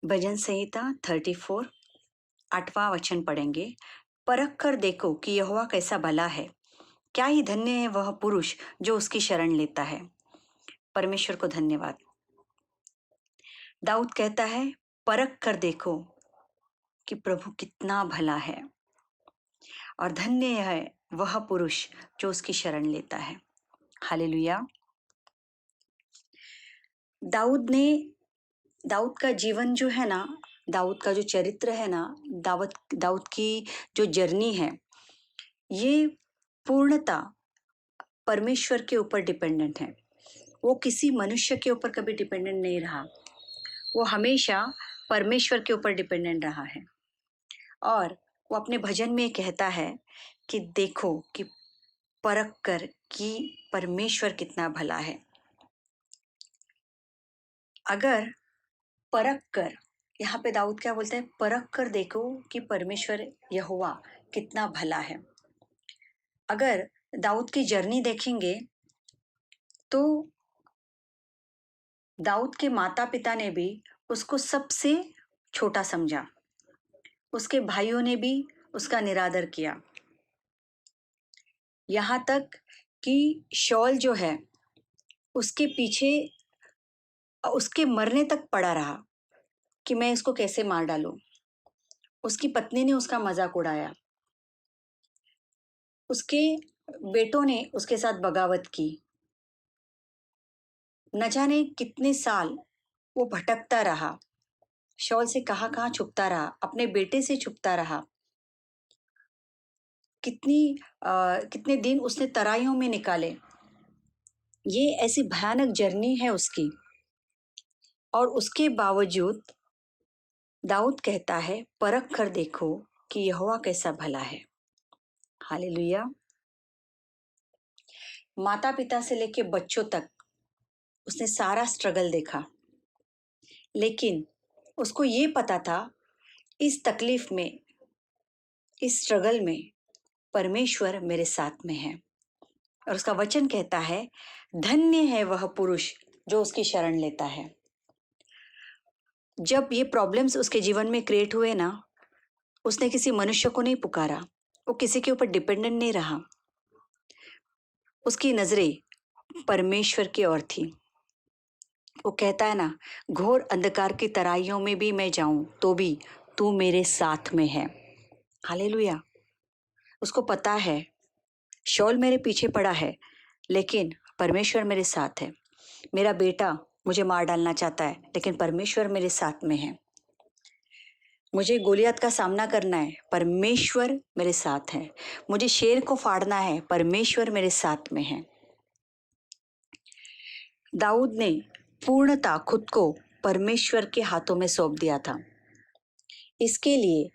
भजन संहिता 34 8वां वचन पढ़ेंगे। परख कर देखो कि यहोवा कैसा भला है, क्या ही धन्य है वह पुरुष जो उसकी शरण लेता है। परमेश्वर को धन्यवाद। दाऊद कहता है परख कर देखो कि प्रभु कितना भला है और धन्य है वह पुरुष जो उसकी शरण लेता है। हालेलुया। दाऊद का जीवन जो है ना, दाऊद का जो चरित्र है ना, दाऊद की जो जर्नी है, ये पूर्णता परमेश्वर के ऊपर डिपेंडेंट है। वो किसी मनुष्य के ऊपर कभी डिपेंडेंट नहीं रहा, वो हमेशा परमेश्वर के ऊपर डिपेंडेंट रहा है। और वो अपने भजन में कहता है कि देखो कि परख कर कि परमेश्वर कितना भला है। अगर परख कर, यहाँ पे दाऊद क्या बोलता है, परख कर देखो कि परमेश्वर यहोवा कितना भला है। अगर दाऊद की जर्नी देखेंगे तो दाऊद के माता पिता ने भी उसको सबसे छोटा समझा, उसके भाइयों ने भी उसका निरादर किया, यहाँ तक कि शौल जो है उसके पीछे उसके मरने तक पड़ा रहा कि मैं इसको कैसे मार डालूं। उसकी पत्नी ने उसका मजाक उड़ाया, उसके बेटों ने उसके साथ बगावत की। न जाने कितने साल वो भटकता रहा, शौल से कहाँ छुपता रहा, अपने बेटे से छुपता रहा। कितने दिन उसने तराइयों में निकाले। ये ऐसी भयानक जर्नी है उसकी, और उसके बावजूद दाऊद कहता है परख कर देखो कि यहोवा कैसा भला है। हालेलुया। माता पिता से लेके बच्चों तक उसने सारा स्ट्रगल देखा, लेकिन उसको ये पता था इस तकलीफ में, इस स्ट्रगल में परमेश्वर मेरे साथ में है। और उसका वचन कहता है धन्य है वह पुरुष जो उसकी शरण लेता है। जब ये प्रॉब्लम्स उसके जीवन में क्रिएट हुए ना, उसने किसी मनुष्य को नहीं पुकारा, वो किसी के ऊपर डिपेंडेंट नहीं रहा, उसकी नजरें परमेश्वर की ओर थी। वो कहता है ना, घोर अंधकार की तराइयों में भी मैं जाऊं तो भी तू मेरे साथ में है। हालेलुया। उसको पता है शौल मेरे पीछे पड़ा है, लेकिन परमेश्वर मेरे साथ है। मेरा बेटा मुझे मार डालना चाहता है, लेकिन परमेश्वर मेरे साथ में है। मुझे गोलियत का सामना करना है, परमेश्वर मेरे साथ है। मुझे शेर को फाड़ना है, परमेश्वर मेरे साथ में है। दाऊद ने पूर्णता खुद को परमेश्वर के हाथों में सौंप दिया था। इसके लिए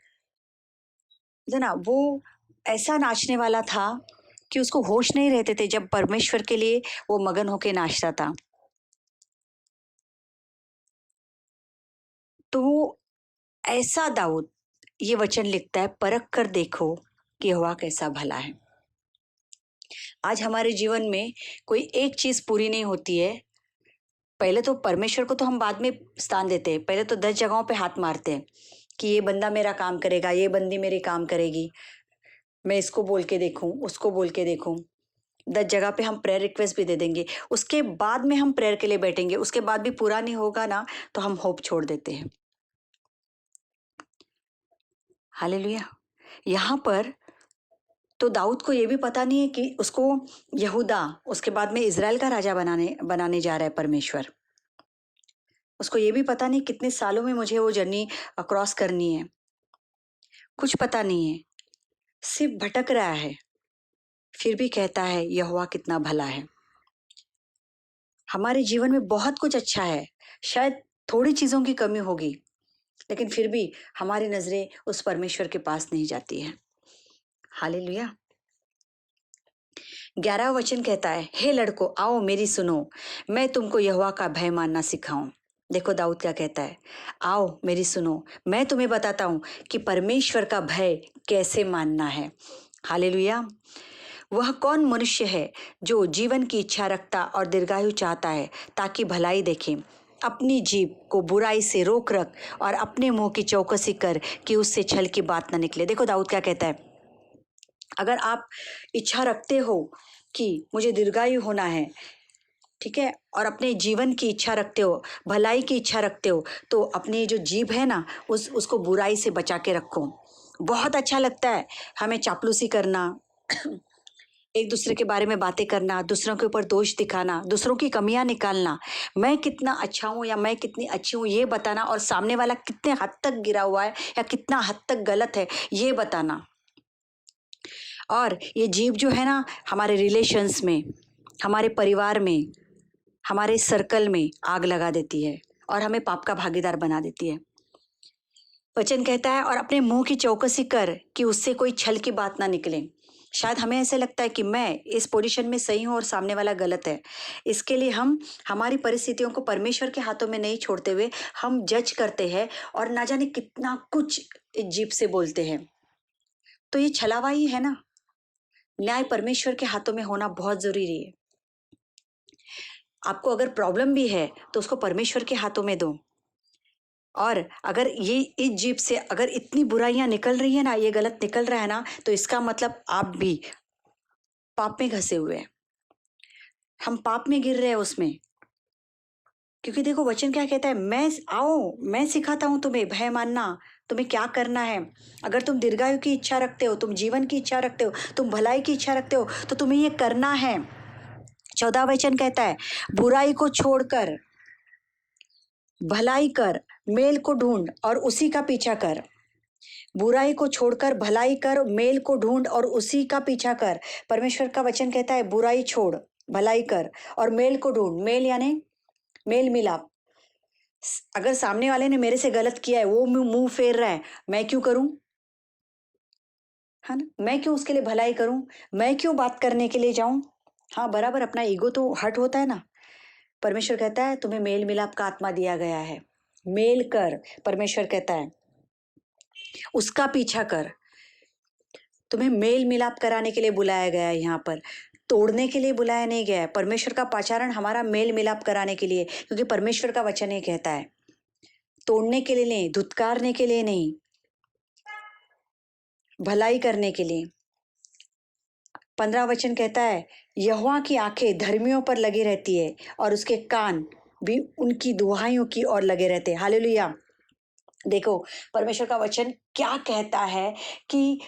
ना वो ऐसा नाचने वाला था कि उसको होश नहीं रहते थे जब परमेश्वर के लिए वो मगन होके नाचता था। तो ऐसा दाऊद ये वचन लिखता है परख कर देखो कि यहोवा कैसा भला है। आज हमारे जीवन में कोई एक चीज पूरी नहीं होती है, पहले तो परमेश्वर को तो हम बाद में स्थान देते हैं, पहले तो 10 जगहों पे हाथ मारते हैं कि ये बंदा मेरा काम करेगा, ये बंदी मेरी काम करेगी, मैं इसको बोल के देखूं, उसको बोल के देखूं। 10 जगह पे हम प्रेयर रिक्वेस्ट भी दे देंगे, उसके बाद में हम प्रेयर के लिए बैठेंगे, उसके बाद भी पूरा नहीं होगा ना तो हम होप छोड़ देते हैं। हालेलुया। यहाँ पर तो दाऊद को ये भी पता नहीं है कि उसको यहूदा, उसके बाद में इजराइल का राजा बनाने जा रहा है परमेश्वर। उसको ये भी पता नहीं कितने सालों में मुझे वो जर्नी क्रॉस करनी है, कुछ पता नहीं है, सिर्फ भटक रहा है, फिर भी कहता है यहोवा कितना भला है। हमारे जीवन में बहुत कुछ अच्छा है, शायद थोड़ी चीजों की कमी होगी, लेकिन फिर भी हमारी नजरें उस परमेश्वर के पास नहीं जाती है। हालेलुया। 11वां वचन कहता है हे लड़कों आओ मेरी सुनो, मैं तुमको यहोवा का भय मानना सिखाऊं। देखो दाऊद क्या कहता है, आओ मेरी सुनो, मैं तुम्हें बताता हूं कि परमेश्वर का भय कैसे मानना है। हालेलुया। वह कौन मनुष्य है जो जीवन की इच्छा रखता और दीर्घायु चाहता है ताकि भलाई देखे। अपनी जीभ को बुराई से रोक रख और अपने मुंह की चौकसी कर कि उससे छल की बात ना निकले। देखो दाऊद क्या कहता है, अगर आप इच्छा रखते हो कि मुझे दीर्घायु होना है, ठीक है, और अपने जीवन की इच्छा रखते हो, भलाई की इच्छा रखते हो, तो अपनी जो जीभ है ना उसको बुराई से बचा के रखो। बहुत अच्छा लगता है हमें चापलूसी करना, एक दूसरे के बारे में बातें करना, दूसरों के ऊपर दोष दिखाना, दूसरों की कमियां निकालना, मैं कितना अच्छा हूँ या मैं कितनी अच्छी हूँ ये बताना, और सामने वाला कितने हद तक गिरा हुआ है या कितना हद तक गलत है ये बताना। और ये जीभ जो है ना हमारे रिलेशंस में, हमारे परिवार में, हमारे सर्कल में आग लगा देती है और हमें पाप का भागीदार बना देती है। वचन कहता है, और अपने मुंह की चौकसी कर कि उससे कोई छल की बात ना निकले। शायद हमें ऐसे लगता है कि मैं इस पोजीशन में सही हूँ और सामने वाला गलत है, इसके लिए हम हमारी परिस्थितियों को परमेश्वर के हाथों में नहीं छोड़ते हुए हम जज करते हैं और ना जाने कितना कुछ जीभ से बोलते हैं। तो ये छलावा ही है ना। न्याय परमेश्वर के हाथों में होना बहुत जरूरी है। आपको अगर प्रॉब्लम भी है तो उसको परमेश्वर के हाथों में दो। और अगर ये इस जीभ से अगर इतनी बुराइयां निकल रही है ना, ये गलत निकल रहा है ना, तो इसका मतलब आप भी पाप में घसे हुए हैं, हम पाप में गिर रहे हैं उसमें। क्योंकि देखो वचन क्या कहता है, मैं सिखाता हूं तुम्हें भय मानना, तुम्हें क्या करना है। अगर तुम दीर्घायु की इच्छा रखते हो, तुम जीवन की इच्छा रखते हो, तुम भलाई की इच्छा रखते हो, तो तुम्हें ये करना है। 14 वचन कहता है, बुराई को छोड़कर भलाई कर, मेल को ढूंढ और उसी का पीछा कर। बुराई को छोड़कर भलाई कर, मेल को ढूंढ और उसी का पीछा कर। परमेश्वर का वचन कहता है बुराई छोड़, भलाई कर और मेल को ढूंढ। मेल यानी मेल मिलाप। अगर सामने वाले ने मेरे से गलत किया है, वो मुंह फेर रहा है, मैं क्यों करूं, है ना, मैं क्यों उसके लिए भलाई करूं, मैं क्यों बात करने के लिए जाऊं। हाँ बराबर, अपना ईगो तो हर्ट होता है ना। परमेश्वर कहता है तुम्हें मेल मिलाप का आत्मा दिया गया है, मेल कर। परमेश्वर कहता है उसका पीछा कर। तुम्हें मेल मिलाप कराने के लिए बुलाया गया है, यहाँ पर तोड़ने के लिए बुलाया नहीं गया है। परमेश्वर का पाचारण हमारा मेल मिलाप कराने के लिए, क्योंकि परमेश्वर का वचन ये कहता है, तोड़ने के लिए नहीं, धुतकारने के लिए नहीं, भलाई करने के लिए। 15 वचन कहता है यहोवा की आंखें धर्मियों पर लगी रहती है और उसके कान भी उनकी दुहाइयों की ओर लगे रहते हैं। हालेलुया। देखो परमेश्वर का वचन क्या कहता है कि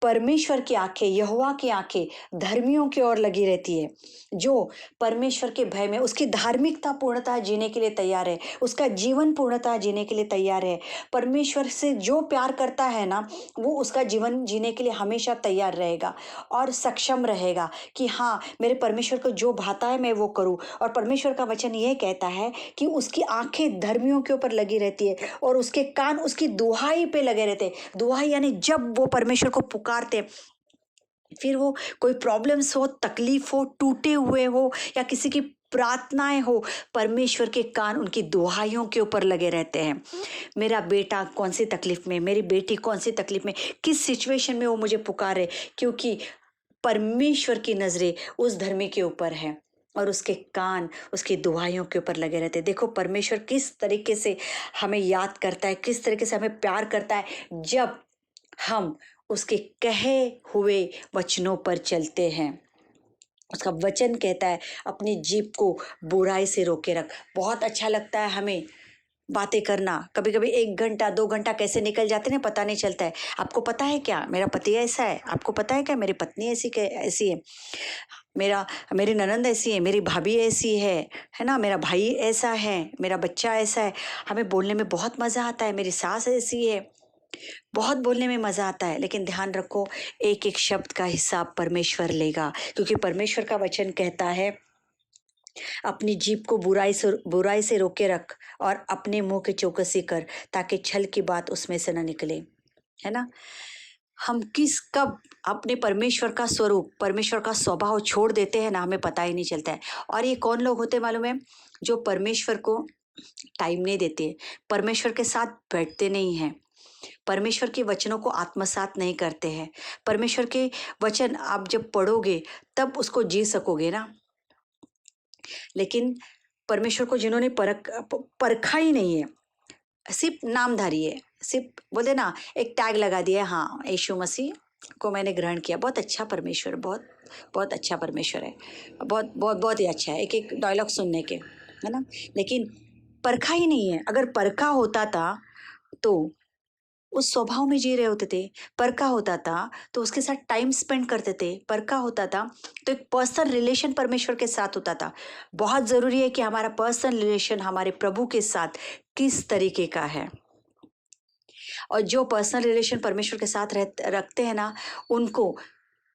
परमेश्वर की आंखें, यहोवा की आंखें धर्मियों की ओर लगी रहती है, जो परमेश्वर के भय में उसकी धार्मिकता पूर्णतः जीने के लिए तैयार है, उसका जीवन पूर्णतः जीने के लिए तैयार है। परमेश्वर से जो प्यार करता है ना, वो उसका जीवन जीने के लिए हमेशा तैयार रहेगा और सक्षम रहेगा कि हाँ मेरे परमेश्वर को जो भाता है मैं वो करूँ। और परमेश्वर का वचन ये कहता है कि उसकी आंखें धर्मियों के ऊपर लगी रहती है और उसके कान उसकी दुहाई पे लगे रहते। दुहाई यानी जब वो परमेश्वर को पुकारते, फिर वो कोई प्रॉब्लम्स हो, तकलीफ हो, टूटे हुए हो या किसी की प्रार्थनाएं हो, परमेश्वर के कान उनकी दुहाइयों के ऊपर लगे रहते हैं। मेरा बेटा कौन सी तकलीफ में, मेरी बेटी कौन सी तकलीफ में, किस सिचुएशन में वो मुझे पुकारे, क्योंकि परमेश्वर की नजरें उस धर्मी के ऊपर है और उसके कान उसकी दुआओं के ऊपर लगे रहते हैं। देखो परमेश्वर किस तरीके से हमें याद करता है, किस तरीके से हमें प्यार करता है, जब हम उसके कहे हुए वचनों पर चलते हैं। उसका वचन कहता है अपनी जीभ को बुराई से रोके रख। बहुत अच्छा लगता है हमें बातें करना। कभी कभी 1 घंटा 2 घंटा कैसे निकल जाते हैं पता नहीं चलता है। आपको पता है क्या मेरा पति ऐसा है, आपको पता है क्या मेरी पत्नी ऐसी है, मेरी ननंद ऐसी है, मेरी भाभी ऐसी है ना, मेरा भाई ऐसा है, मेरा बच्चा ऐसा है। हमें बोलने में बहुत मज़ा आता है, मेरी सास ऐसी है, बहुत बोलने में मज़ा आता है। लेकिन ध्यान रखो एक एक शब्द का हिसाब परमेश्वर लेगा, क्योंकि परमेश्वर का वचन कहता है अपनी जीभ को बुराई से रोके रख और अपने मुंह की चौकसी कर, ताकि छल की बात उसमें से न निकले, है ना। हम किस कब अपने परमेश्वर का स्वरूप, परमेश्वर का स्वभाव छोड़ देते हैं ना, हमें पता ही नहीं चलता है। और ये कौन लोग होते मालूम है, जो परमेश्वर को टाइम नहीं देते, परमेश्वर के साथ बैठते नहीं हैं, परमेश्वर के वचनों को आत्मसात नहीं करते हैं। परमेश्वर के वचन आप जब पढ़ोगे तब उसको जी सकोगे ना। लेकिन परमेश्वर को जिन्होंने परखा ही नहीं है, सिर्फ नामधारी है, सिर्फ बोलते ना एक टैग लगा दिया, हाँ यीशु मसीह को मैंने ग्रहण किया, बहुत अच्छा परमेश्वर, बहुत बहुत अच्छा परमेश्वर है, बहुत बहुत बहुत ही अच्छा है, एक एक डायलॉग सुनने के, है ना। लेकिन परखा ही नहीं है। अगर परखा होता था तो उस स्वभाव में जी रहे होते थे, परखा होता था तो उसके साथ टाइम स्पेंड करते थे, परखा होता था तो एक पर्सनल रिलेशन परमेश्वर के साथ होता था। बहुत ज़रूरी है कि हमारा पर्सनल रिलेशन हमारे प्रभु के साथ किस तरीके का है। और जो पर्सनल रिलेशन परमेश्वर के साथ रखते हैं ना, उनको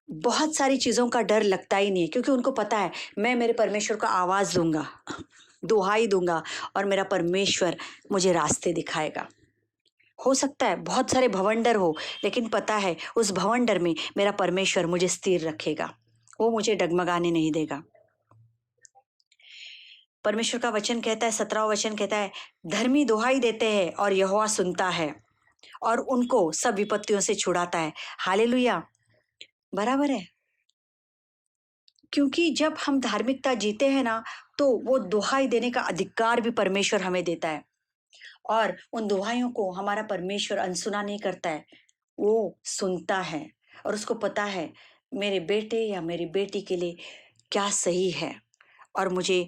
बहुत सारी चीज़ों का डर लगता ही नहीं है, क्योंकि उनको पता है मैं मेरे परमेश्वर को आवाज़ दूंगा, दुहाई दूंगा, और मेरा परमेश्वर मुझे रास्ते दिखाएगा। हो सकता है बहुत सारे भवंडर हो, लेकिन पता है उस भवंडर में मेरा परमेश्वर मुझे स्थिर रखेगा, वो मुझे डगमगाने नहीं देगा। परमेश्वर का वचन कहता है, 17वां वचन कहता है, धर्मी दुहाई देते हैं और यहोवा सुनता है और उनको सब विपत्तियों से छुड़ाता है। हालेलुया, बराबर है। क्योंकि जब हम धार्मिकता जीते हैं ना, तो वो दुहाई देने का अधिकार भी परमेश्वर हमें देता है, और उन दुहाइयों को हमारा परमेश्वर अनसुना नहीं करता है, वो सुनता है, और उसको पता है मेरे बेटे या मेरी बेटी के लिए क्या सही है, और मुझे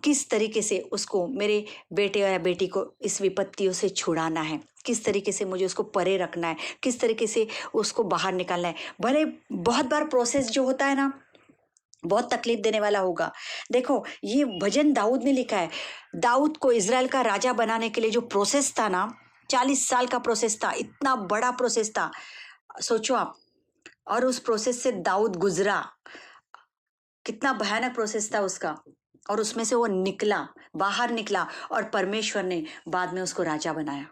किस तरीके से उसको, मेरे बेटे या बेटी को इस विपत्तियों से छुड़ाना है, किस तरीके से मुझे उसको परे रखना है, किस तरीके से उसको बाहर निकालना है। भले बहुत बार प्रोसेस जो होता है ना, बहुत तकलीफ देने वाला होगा। देखो ये भजन दाऊद ने लिखा है, दाऊद को इज़राइल का राजा बनाने के लिए जो प्रोसेस था ना, 40 साल का प्रोसेस था, इतना बड़ा प्रोसेस था, सोचो आप। और उस प्रोसेस से दाऊद गुजरा, कितना भयानक प्रोसेस था उसका, और उसमें से वो निकला, बाहर निकला, और परमेश्वर ने बाद में उसको राजा बनाया,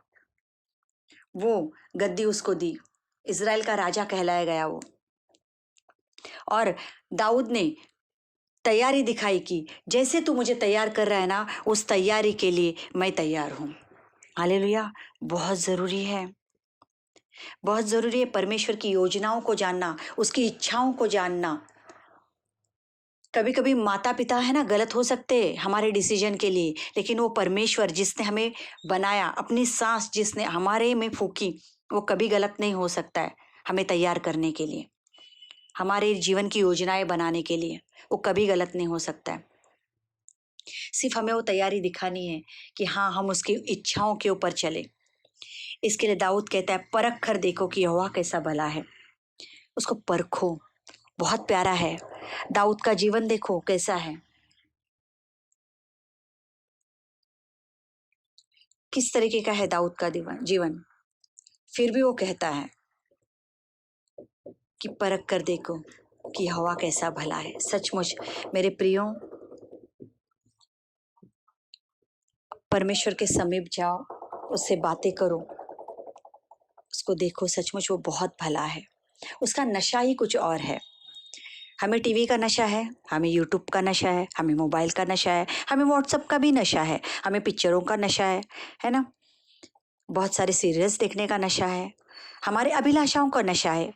वो गद्दी उसको दी, इज़राइल का राजा कहलाया गया वो। और दाऊद ने तैयारी दिखाई कि जैसे तू मुझे तैयार कर रहा है ना, उस तैयारी के लिए मैं तैयार हूँ। हालेलुया, बहुत ज़रूरी है, बहुत ज़रूरी है परमेश्वर की योजनाओं को जानना, उसकी इच्छाओं को जानना। कभी कभी माता पिता है ना गलत हो सकते हैं हमारे डिसीजन के लिए, लेकिन वो परमेश्वर जिसने हमें बनाया, अपनी सांस जिसने हमारे में फूकी, वो कभी गलत नहीं हो सकता है हमें तैयार करने के लिए, हमारे जीवन की योजनाएं बनाने के लिए वो कभी गलत नहीं हो सकता है। सिर्फ हमें वो तैयारी दिखानी है कि हाँ हम उसकी इच्छाओं के ऊपर चले। इसके लिए दाऊद कहता है, परख कर देखो कि यहोवा कैसा भला है, उसको परखो। बहुत प्यारा है, दाऊद का जीवन देखो कैसा है, किस तरीके का है दाऊद का जीवन। फिर भी वो कहता है कि परख कर देखो कि यहोवा कैसा भला है। सचमुच मेरे प्रियो, परमेश्वर के समीप जाओ, उससे बातें करो, उसको देखो, सचमुच वो बहुत भला है। उसका नशा ही कुछ और है। हमें टीवी का नशा है, हमें यूट्यूब का नशा है, हमें मोबाइल का नशा है, हमें व्हाट्सएप का भी नशा है, हमें पिक्चरों का नशा है ना, बहुत सारे सीरियल्स देखने का नशा है, हमारे अभिलाषाओं का नशा है,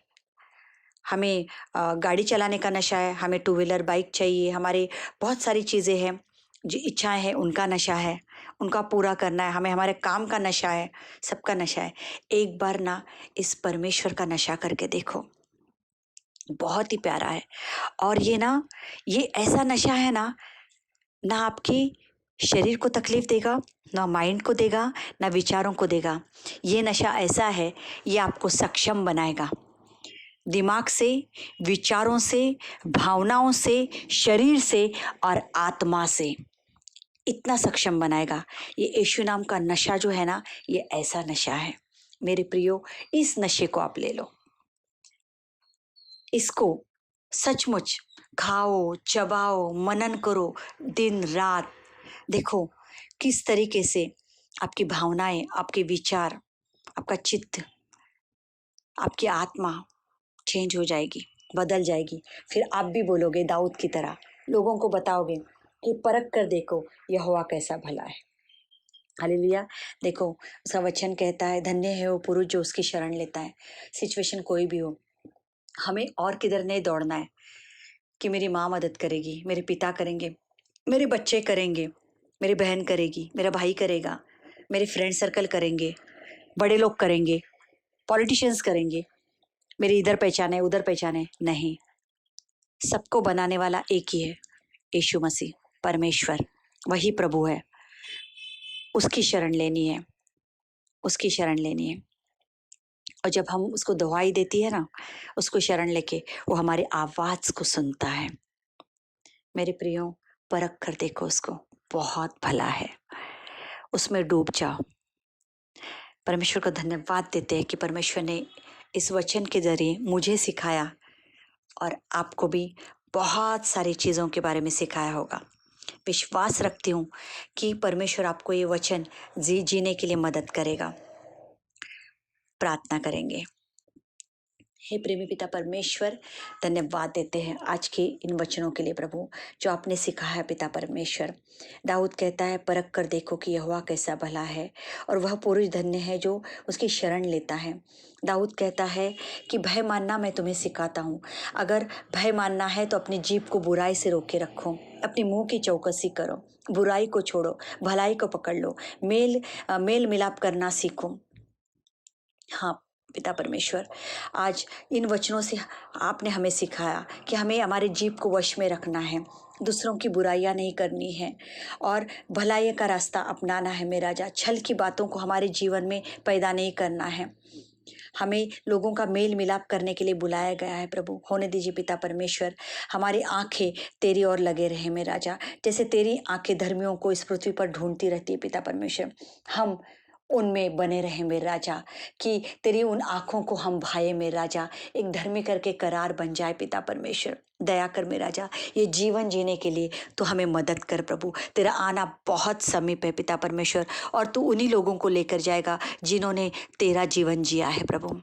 हमें गाड़ी चलाने का नशा है, हमें टू व्हीलर बाइक चाहिए, हमारे बहुत सारी चीज़ें हैं, जो इच्छाएं हैं उनका नशा है, उनका पूरा करना है, हमें हमारे काम का नशा है, सबका नशा है। एक बार ना इस परमेश्वर का नशा करके देखो, बहुत ही प्यारा है। और ये ना, ये ऐसा नशा है ना, ना आपकी शरीर को तकलीफ देगा, ना माइंड को देगा, ना विचारों को देगा। ये नशा ऐसा है, ये आपको सक्षम बनाएगा, दिमाग से, विचारों से, भावनाओं से, शरीर से और आत्मा से, इतना सक्षम बनाएगा। ये यीशु नाम का नशा जो है ना, ये ऐसा नशा है मेरे प्रियो। इस नशे को आप ले लो, इसको सचमुच खाओ, चबाओ, मनन करो दिन रात। देखो किस तरीके से आपकी भावनाएं, आपके विचार, आपका चित्त, आपकी आत्मा चेंज हो जाएगी, बदल जाएगी। फिर आप भी बोलोगे दाऊद की तरह, लोगों को बताओगे कि परख कर देखो यहोवा कैसा भला है। हालेलुया। देखो उसका वचन कहता है, धन्य है वो पुरुष जो उसकी शरण लेता है। सिचुएशन कोई भी हो, हमें और किधर नहीं दौड़ना है कि मेरी माँ मदद करेगी, मेरे पिता करेंगे, मेरे बच्चे करेंगे, मेरी बहन करेगी, मेरा भाई करेगा, मेरे फ्रेंड सर्कल करेंगे, बड़े लोग करेंगे, पॉलिटिशियंस करेंगे, मेरी इधर पहचान है उधर पहचान है, नहीं। सबको बनाने वाला एक ही है, यीशु मसीह, परमेश्वर, वही प्रभु है। उसकी शरण लेनी है, उसकी शरण लेनी है। और जब हम उसको दुआई देती है ना, उसको शरण लेके, वो हमारी आवाज़ को सुनता है। मेरे प्रियो, परख कर देखो उसको, बहुत भला है, उसमें डूब जाओ। परमेश्वर को धन्यवाद देते हैं कि परमेश्वर ने इस वचन के जरिए मुझे सिखाया और आपको भी बहुत सारी चीज़ों के बारे में सिखाया होगा। विश्वास रखती हूँ कि परमेश्वर आपको ये वचन जीने के लिए मदद करेगा। प्रार्थना करेंगे। हे प्रेमी पिता परमेश्वर, धन्यवाद देते हैं आज के इन वचनों के लिए प्रभु, जो आपने सिखाया है पिता परमेश्वर। दाऊद कहता है, परख कर देखो कि यहोवा कैसा भला है, और वह पुरुष धन्य है जो उसकी शरण लेता है। दाऊद कहता है कि भय मानना मैं तुम्हें सिखाता हूँ। अगर भय मानना है तो अपनी जीभ को बुराई से रोके रखो, अपने मुंह की चौकसी करो, बुराई को छोड़ो, भलाई को पकड़ लो, मेल मिलाप करना सीखो। हाँ पिता परमेश्वर, आज इन वचनों से आपने हमें सिखाया कि हमें हमारे जीभ को वश में रखना है, दूसरों की बुराइयां नहीं करनी है और भलाई का रास्ता अपनाना है। मेरा राजा, छल की बातों को हमारे जीवन में पैदा नहीं करना है। हमें लोगों का मेल मिलाप करने के लिए बुलाया गया है प्रभु। होने दीजिए पिता परमेश्वर, हमारी आंखें तेरी ओर लगे रहे मेरा राजा, जैसे तेरी आंखें धर्मियों को इस पृथ्वी पर ढूंढती रहती है पिता परमेश्वर। हम उनमें बने रहे मेरे राजा, कि तेरी उन आँखों को हम भाए मेरे राजा, एक धर्मी करके करार बन जाए पिता परमेश्वर। दया कर मेरे राजा, ये जीवन जीने के लिए तो हमें मदद कर प्रभु। तेरा आना बहुत समीप है पिता परमेश्वर, और तू उन्हीं लोगों को लेकर जाएगा जिन्होंने तेरा जीवन जिया है प्रभु।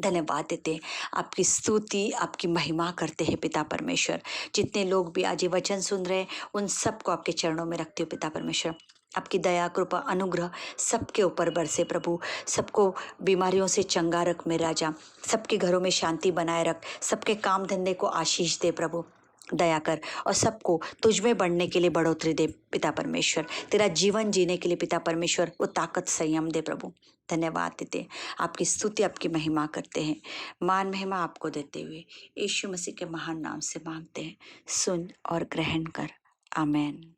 धन्यवाद देते हैं, आपकी स्तुति आपकी महिमा करते हैं पिता परमेश्वर। जितने लोग भी आज ये वचन सुन रहे हैं, उन सबको आपके चरणों में रखते हो पिता परमेश्वर। आपकी दया कृपा अनुग्रह सबके ऊपर बरसे प्रभु। सबको बीमारियों से चंगा रख मेरे राजा, सबके घरों में शांति बनाए रख, सबके काम धंधे को आशीष दे प्रभु। दया कर और सबको तुझ में बढ़ने के लिए बढ़ोतरी दे पिता परमेश्वर। तेरा जीवन जीने के लिए पिता परमेश्वर वो ताकत संयम दे प्रभु। धन्यवाद देते, आपकी स्तुति आपकी महिमा करते हैं। मान महिमा आपको देते हुए यीशु मसीह के महान नाम से मांगते हैं, सुन और ग्रहण कर। आमेन।